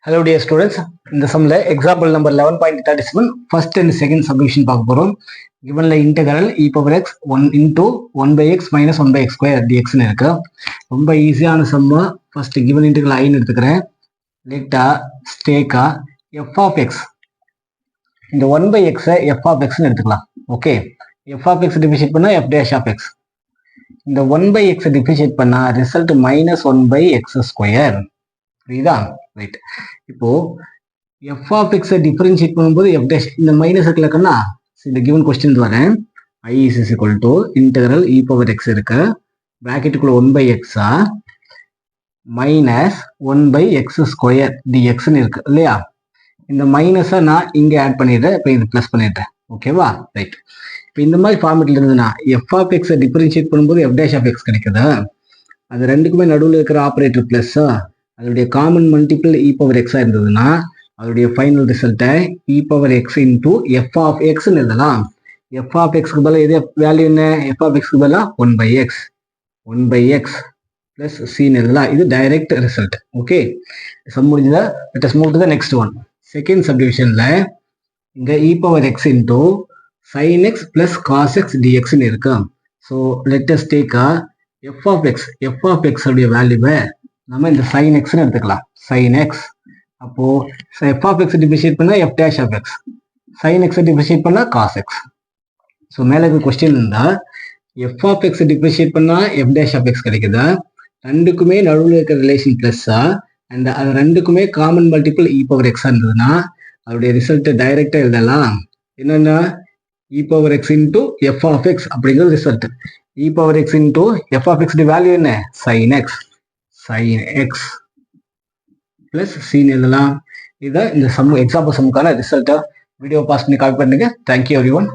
Hello dear students, இந்த சம்ல example number 11.37 first and second subdivision பார்க்க போறோம். given the integral e power x 1 into 1 by x minus 1 by x square dx னு இருக்கு. ரொம்ப ஈஸியான some. first given integral I னு எடுத்துக்கிறேன். let stake f of x. இந்த 1 by x f of x னு எடுத்துக்கலாம். Okay, f of x differentiate பண்ணா f dash of x. இந்த 1 by x டிஃபரன்ஷியேட் பண்ணா result minus 1 by x square. புரியுதா? Right. இப்போ f of x டிஃபரன்ஷியேட் பண்ணும்போது f dash இந்த மைனஸ் இருக்குல்லக்கன்னா இந்த given question வரேன். I is equal to integral e power x இருக்கு. பிராக்கெட்டுக்குள்ள 1 by x minus 1 by x square dx ன்னு இருக்கு இல்லையா? இந்த மைனஸை நான் இங்க ஆட் பண்ணிடுறேன். இப்போ இது பிளஸ் பண்ணிடுறேன். ஓகேவா? ரைட். இப்போ இந்த மாதிரி ஃபார்மேட்ல இருந்ததுன்னா f of x டிஃபரன்ஷியேட் பண்ணும்போது f dash of x கிடைக்குது. அது ரெண்டுக்குமே நடுவில் இருக்கிற ஆப்ரேட்டர் பிளஸ் அதோடைய காமன் மல்டிபிள் இ பவர் எக்ஸா இருந்ததுன்னா அதோடைய ஃபைனல் ரிசல்ட்டை e power x into f of எக்ஸ்ன்னு எழுதலாம். எஃப் ஆஃப் எக்ஸ்க்கு பதிலாக எது வேல்யூ என்ன? எஃப் ஆஃப் எக்ஸ்க்கு பதிலாக 1 by x பிளஸ் சின்னு எழுதலாம். இது டைரக்ட் ரிசல்ட். ஓகே, சம் முடிஞ்சதா? Let us move to the next one. Second சப்டிவிஷன்ல இங்க e power x into sine x plus cos x டிஎக்ஸ்ன்னு இருக்கு. So let us take f of x உடைய வேல்யூவை நம்ம இந்த sin x னு எடுத்துக்கலாம். sin x அப்போ f of x டிஃபரன்ஷியேட் பண்ணா f dash of x, sin x differentiate பண்ணா cos x. ஸோ மேலே இருக்க கொஸ்டின் இருந்தா f of x டிஃபரன்ஷியேட் பண்ணா f dash of x கிடைக்குதா? ரெண்டுக்குமே நடுவில் இருக்கிற ரிலேஷன் பிளஸ்ஸா அண்ட் அது ரெண்டுக்குமே காமன் மல்டிபிள் இ பவர் எக்ஸா இருந்ததுன்னா அதோடைய ரிசல்ட் டைரக்டா எழுதலாம். என்னன்னா e power x into f of x அப்படிங்கிறது result. E power x into f of x value என்ன? sin x பிளஸ் சின்னு எழுதலாம். இதை இந்த சம் எக்ஸாம்பிள் சம்முக்கான ரிசல்ட்டை வீடியோ பாஸ் பண்ணி காப்பி பண்ணுங்க. Thank you every one.